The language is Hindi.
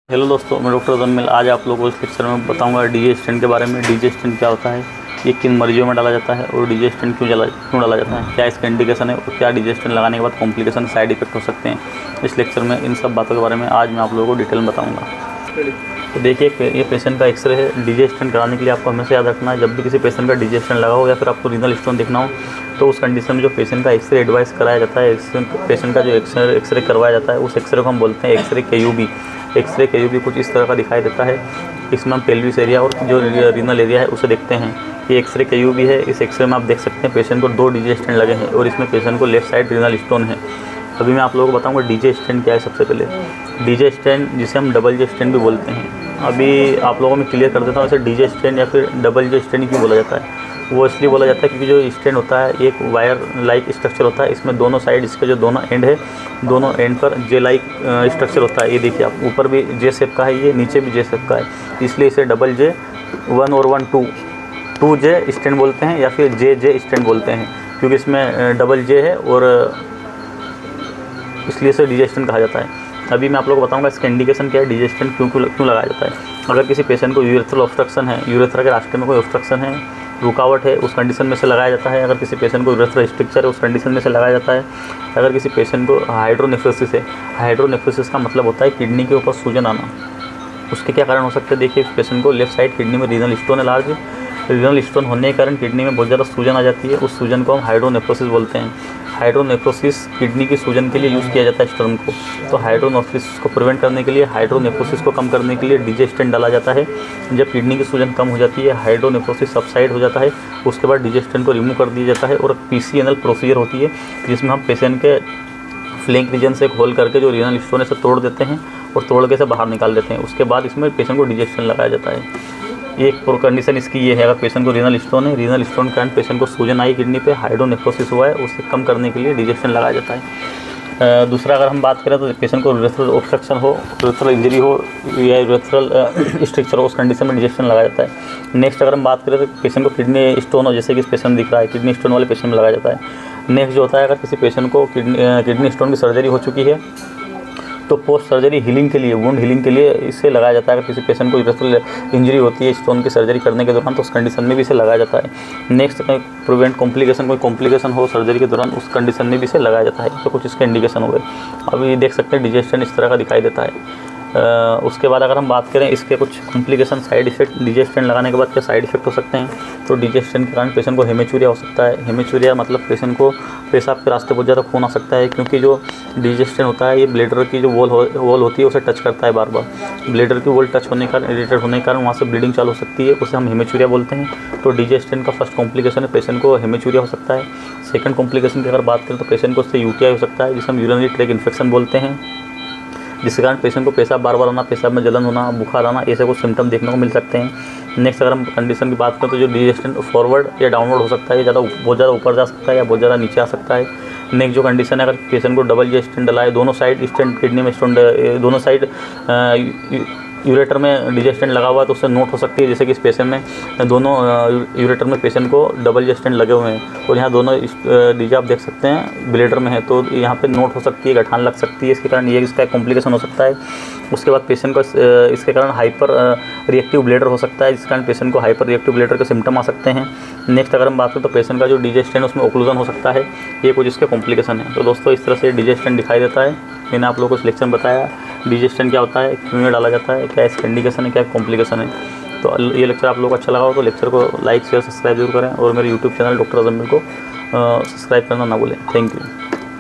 हेलो दोस्तों, मैं डॉक्टर जम्मिल। आज आप लोगों को इस लेक्चर में बताऊंगा डीजे स्टेंट के बारे में। डीजे स्टेंट क्या होता है, ये किन मरीजों में डाला जाता है और डीजे स्टेंट क्यों डाला जाता है, क्या इसका इंडिकेशन है और क्या डीजे स्टेंट लगाने के बाद कॉम्प्लिकेशन साइड इफेक्ट हो सकते हैं। इस लेक्चर में इन सब बातों के बारे में आज मैं आप लोगों को डिटेल में बताऊँगा। तो देखिए, ये पेशेंट का एक्सरे है। डीजे स्टेंट कराने के लिए आपको हमेशा याद रखना है, जब भी किसी पेशेंट का डीजे स्टेंट लगा हो या फिर आपको रीनल स्टोन देखना हो तो उस कंडीशन में जो पेशेंट का एक्सरे एडवाइस कराया जाता है, पेशेंट का जो एक्सरे करवाया जाता है उस एक्सरे को हम बोलते हैं एक्सरे KUB। एक्सरे KUB कुछ इस तरह का दिखाई देता है। इसमें हम पेल्विस एरिया और जो रीनल एरिया है उसे देखते हैं। ये एक्सरे KUB है। इस एक्सरे में आप देख सकते हैं पेशेंट को 2 डीजे स्टेंट लगे हैं और इसमें पेशेंट को लेफ्ट साइड रीनल स्टोन है। अभी मैं आप लोगों को बताऊंगा डीजे स्टेंट क्या है। सबसे पहले डीजे स्टेंट, जिसे हम डबल जे स्टेंट भी बोलते हैं, अभी आप लोगों में क्लियर कर देता हूँ। इसे डीजे स्टेंट या फिर डबल जे स्टेंट क्यों बोला जाता है। वो इसलिए बोला जाता है क्योंकि जो स्टेंट होता है एक वायर लाइक स्ट्रक्चर होता है। इसमें दोनों साइड, इसके जो दोनों एंड है, दोनों एंड पर जे लाइक स्ट्रक्चर होता है। ये देखिए आप, ऊपर भी जे शेप का है, ये नीचे भी जे शेप का है, इसलिए इसे डबल जे 1 और 1 2 जे स्टेंट बोलते हैं या फिर जे स्टेंट बोलते हैं, क्योंकि इसमें डबल जे है और इसलिए इसे डीजे स्टेंट कहा जाता है। अभी मैं आप लोगों को बताऊंगा इसका इंडिकेशन क्या है, डीजे स्टेंट क्यों लगाया जाता है। अगर किसी पेशेंट को यूरेथ्रल ऑब्स्ट्रक्शन है, यूरेथ्रा के रास्ते में कोई ऑब्स्ट्रक्शन है, रुकावट है, उस कंडीशन में से लगाया जाता है। अगर किसी पेशेंट को यूरेथ्रल स्ट्रक्चर है, उस कंडीशन में से लगाया जाता है। अगर किसी पेशेंट को हाइड्रोनेफ्रोसिस है, हाइड्रोनेफ्रोसिस का मतलब होता है किडनी के ऊपर सूजन आना। उसके क्या कारण हो सकते हैं, देखिए पेशेंट को लेफ्ट साइड किडनी में रीनल स्टोन है, लार्ज रीनल स्टोन होने के कारण किडनी में बहुत ज़्यादा सूजन आ जाती है। उस सूजन को हम हाइड्रोनेफ्रोसिस बोलते हैं। हाइड्रोनेफ्रोसिस किडनी की सूजन के लिए यूज़ किया जाता है इस टर्म को। तो हाइड्रोनेफ्रोसिस को प्रिवेंट करने के लिए, हाइड्रोनेफ्रोसिस को कम करने के लिए डीजे स्टेंट डाला जाता है। जब किडनी की सूजन कम हो जाती है, हाइड्रोनेफ्रोसिस सबसाइड हो जाता है, उसके बाद डीजे स्टेंट को रिमूव कर दिया जाता है और PCNL प्रोसीजर होती है, जिसमें हम पेशेंट के फ्लैंक रीजन से खोल करके जो रीनल स्टोन है से तोड़ देते हैं और तोड़ के से बाहर निकाल देते हैं। उसके बाद इसमें पेशेंट को डीजे स्टेंट लगाया जाता है। एक कंडीशन इसकी ये है, अगर पेशेंट को रीनल स्टोन है, रीनल स्टोन के कारण पेशेंट को सूजन आई किडनी पे, हाइड्रोनेफ्रोसिस हुआ है, उसे कम करने के लिए डीजे स्टेंट लगाया जाता है। दूसरा अगर हम बात करें तो पेशेंट को यूरेथ्रल ऑब्स्ट्रक्शन हो, यूरेथ्रल इंजरी हो या यूरेथ्रल स्ट्रक्चर हो, उस कंडीशन में डीजे स्टेंट लगाया जाता है। नेक्स्ट अगर हम बात करें तो पेशेंट को किडनी स्टोन हो, जैसे कि इस पेशेंट दिख रहा है, किडनी स्टोन वाले पेशेंट में लगाया जाता है। नेक्स्ट जो होता है, अगर किसी पेशेंट को किडनी स्टोन की सर्जरी हो चुकी है तो पोस्ट सर्जरी हीलिंग के लिए, वुंड हीलिंग के लिए इसे लगाया जाता है। अगर किसी पेशेंट को यूरेथ्रल इंजरी होती है स्टोन की सर्जरी करने के दौरान तो उस कंडीशन में भी इसे लगाया जाता है। नेक्स्ट प्रिवेंट कॉम्प्लिकेशन, कोई कॉम्प्लिकेशन हो सर्जरी के दौरान, उस कंडीशन में भी इसे लगाया जाता है। तो कुछ इसके इंडिकेशन हो गए। अभी देख सकते हैं डीजे स्टेंट इस तरह का दिखाई देता है। उसके बाद अगर हम बात करें इसके कुछ complication, side effect, DJ stent लगाने के बाद क्या साइड इफेक्ट हो सकते हैं, तो डीजे स्टेंट के कारण पेशेंट को हेमेचूरिया हो सकता है। हेमेचूरिया मतलब पेशेंट को पेशाब के रास्ते बहुत ज़्यादा खून आ सकता है, क्योंकि जो डीजे स्टेंट होता है ये ब्लेडर की जो वॉल होती है उसे टच करता है बार बार। ब्लेडर की वॉल टच होने के कारण, इरिटेट होने के कारण वहाँ से ब्लीडिंग चालू हो सकती है, उसे हम हेमेचूरिया बोलते हैं। तो डीजे स्टेंट का फर्स्ट कॉम्प्लिकेशन है, पेशेंट को हेमेचूरिया हो सकता है। सेकंड कॉम्प्लिकेशन की अगर बात करें तो पेशेंट को उससे UTI हो सकता है, जिसे हम यूरिनरी ट्रैक्ट इन्फेक्शन बोलते हैं, जिसके कारण पेशेंट को पेशाब बार बार आना, पेशाब में जलन होना, बुखार आना, ऐसे कुछ सिम्टम देखने को मिल सकते हैं। नेक्स्ट अगर हम कंडीशन की बात करें तो जो डीजे स्टेंट फॉरवर्ड या डाउनवर्ड हो सकता है, बहुत ज़्यादा ऊपर जा सकता है या बहुत ज़्यादा नीचे आ सकता है। नेक्स्ट जो कंडीशन है, अगर पेशेंट को डबल जे स्टेंट डला है, दोनों साइड स्टेंट किडनी में स्टेंट, दोनों साइड यूरेटर में डीजे स्टेंट लगा हुआ है तो उससे नोट हो सकती है, जैसे कि इस पेशेंट में दोनों यूरेटर में पेशेंट को डबल जे स्टेंट लगे हुए हैं और यहाँ दोनों डीजे आप देख सकते हैं ब्लेडर में है, तो यहाँ पे नोट हो सकती है, गठान लग सकती है। इसके कारण ये इसका कॉम्प्लिकेशन हो सकता है। उसके बाद पेशेंट को इसके कारण हाइपर रिएक्टिव ब्लेडर हो सकता है, जिस कारण पेशेंट को हाइपर रिएक्टिव ब्लेडर के सिम्टम आ सकते हैं। नेक्स्ट अगर हम बात करें तो पेशेंट का जो डीजे स्टेंट उसमें ओक्लूजन हो सकता है। ये कुछ इसके कॉम्प्लिकेशन है। तो दोस्तों इस तरह से डीजे स्टेंट दिखाई देता है। मैंने आप लोगों को इस लेक्चर में बताया डीजे स्टेंट क्या होता है, क्यों डाला जाता है, क्या इसका इंडिकेशन है, क्या कॉम्प्लिकेशन है। तो ये लेक्चर आप लोगों को अच्छा लगा हो तो लेक्चर को लाइक शेयर सब्सक्राइब जरूर करें और मेरे यूट्यूब चैनल डॉक्टर जम्मिल को सब्सक्राइब करना ना भूलें। Thank you.